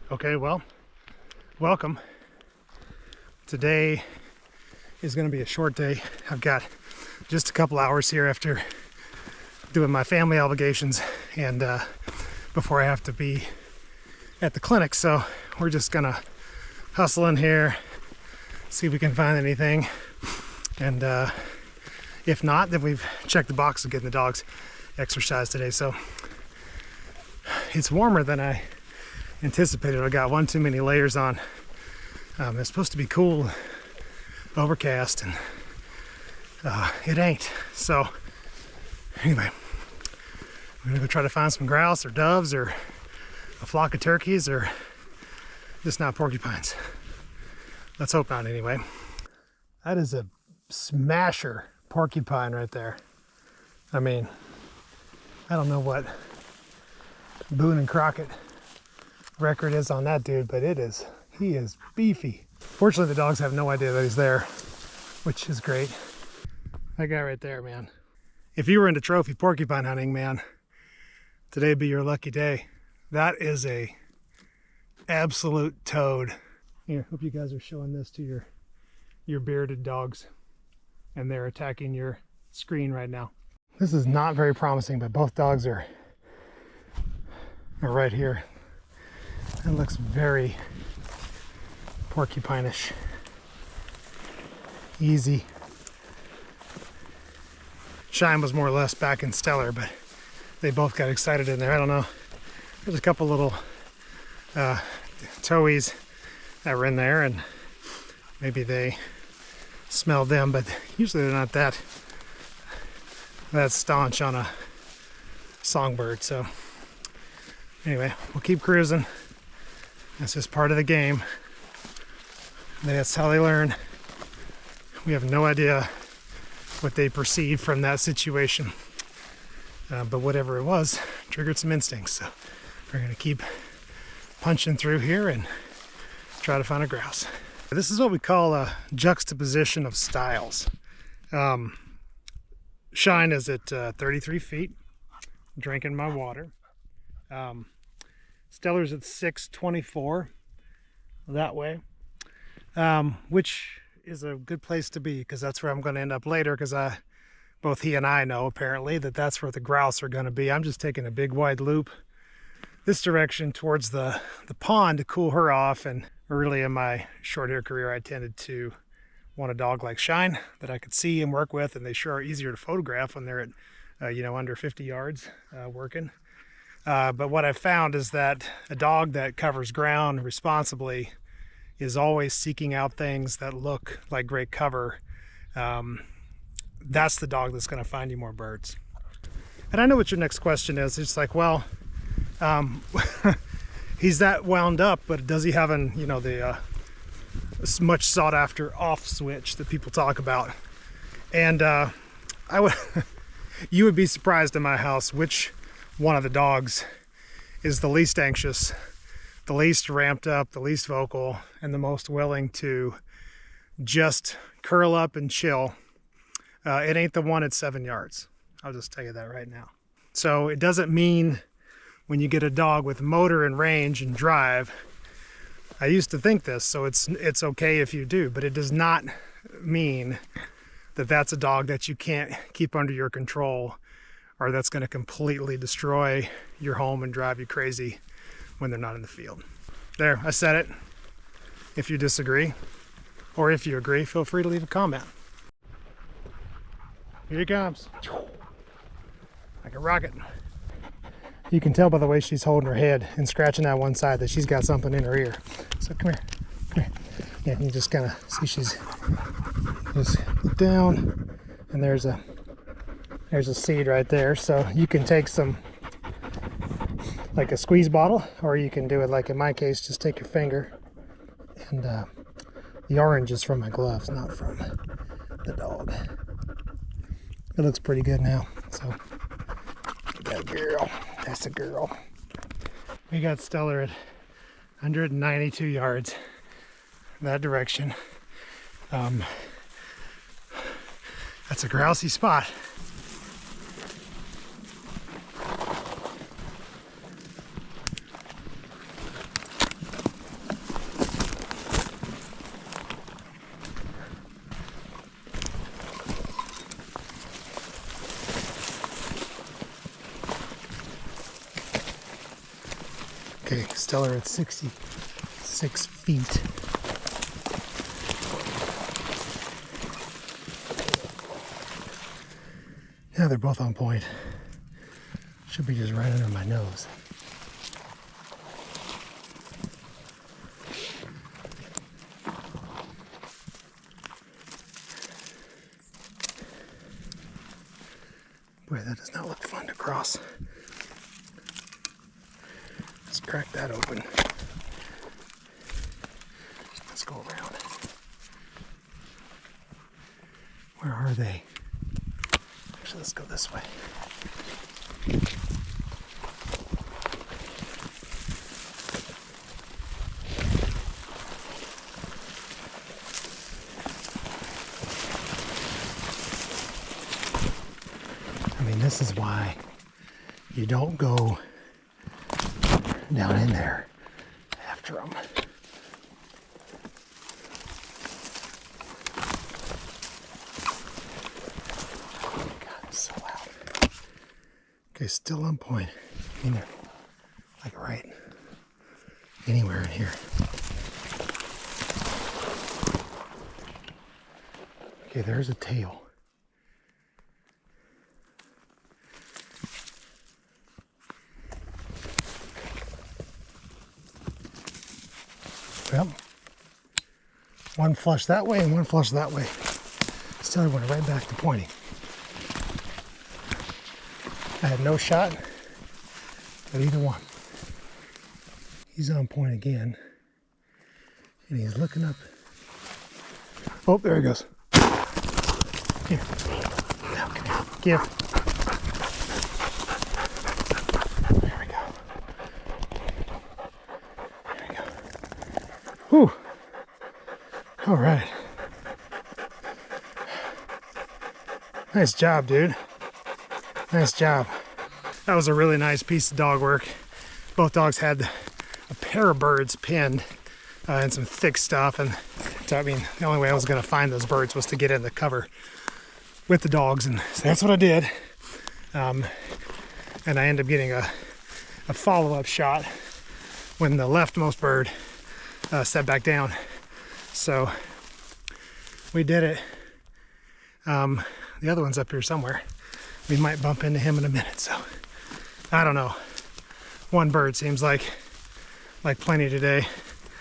Okay, well, welcome. Today is going to be a short day. I've got just a couple hours here after doing my family obligations and before I have to be at the clinic. So we're just gonna hustle in here, see if we can find anything. And if not, then we've checked the box of getting the dogs exercise today. So it's warmer than I anticipated. I got one too many layers on. It's supposed to be cool, overcast, and it ain't. So anyway, we're gonna go try to find some grouse or doves or a flock of turkeys or just not porcupines. Let's hope not anyway. That is a smasher porcupine right there. I mean, I don't know what Boone and Crockett record is on that dude, but he is beefy. Fortunately, the dogs have no idea that he's there, which is great. That guy right there, man. If you were into trophy porcupine hunting, man, today'd be your lucky day. That is a absolute toad. Here, hope you guys are showing this to your bearded dogs, and they're attacking your screen right now. This is not very promising, but both dogs are right here. It looks very porcupine-ish. Easy. Shine was more or less back in Stellar, but they both got excited in there. I don't know. There's a couple little towies that were in there, and maybe they smelled them, but usually they're not that staunch on a songbird. So anyway, we'll keep cruising. That's just part of the game. That's how they learn. We have no idea what they perceived from that situation, but whatever it was triggered some instincts. So we're gonna keep punching through here and try to find a grouse. This is what we call a juxtaposition of styles. Shine is at 33 feet, drinking my water. Stellar's at 624 that way, which is a good place to be because that's where I'm going to end up later, because both he and I know apparently that that's where the grouse are going to be. I'm just taking a big wide loop this direction towards the pond to cool her off. And early in my short hair career, I tended to want a dog like Shine that I could see and work with, and they sure are easier to photograph when they're at under 50 yards working. But what I've found is that a dog that covers ground responsibly is always seeking out things that look like great cover. That's the dog that's going to find you more birds. And I know what your next question is. It's like, well, he's that wound up, but does he have the much sought after off switch that people talk about? And you would be surprised in my house which one of the dogs is the least anxious, the least ramped up, the least vocal, and the most willing to just curl up and chill. It ain't the one at 7 yards. I'll just tell you that right now. So it doesn't mean when you get a dog with motor and range and drive, I used to think this, so it's okay if you do, but it does not mean that that's a dog that you can't keep under your control, or that's going to completely destroy your home and drive you crazy when they're not in the field. There, I said it. If you disagree, or if you agree, feel free to leave a comment. Here he comes. Like a rocket. You can tell by the way she's holding her head and scratching that one side that she's got something in her ear. So come here, come here. Yeah, you just kind of see she's just look down, and there's a seed right there. So you can take some, like a squeeze bottle, or you can do it like in my case, just take your finger. And the orange is from my gloves, not from the dog. It looks pretty good now. So that girl, that's a girl. We got Stellar at 192 yards that direction. That's a grousey spot. Okay, still are at 66 feet. Yeah, they're both on point. Should be just right under my nose. Boy, that does not look fun to cross. Let's crack that open. Let's go around. Where are they? Actually, let's go this way. I mean, this is why you don't go down in there after them. God, it's so loud. Okay, still on point. In there, like right anywhere in here. Okay, there's a tail. Well, one flush that way and one flush that way. Still, I went right back to pointing. I had no shot at either one. He's on point again. And he's looking up. Oh, there he goes. Here. Now, come here. Give. There we go. There we go. Whew. All right. Nice job, dude. Nice job. That was a really nice piece of dog work. Both dogs had a pair of birds pinned and some thick stuff. And so, I mean, the only way I was going to find those birds was to get in the cover with the dogs. And so that's what I did. And I ended up getting a follow-up shot when the leftmost bird set back down. So we did it. The other one's up here somewhere. We might bump into him in a minute, so I don't know. One bird seems like plenty today.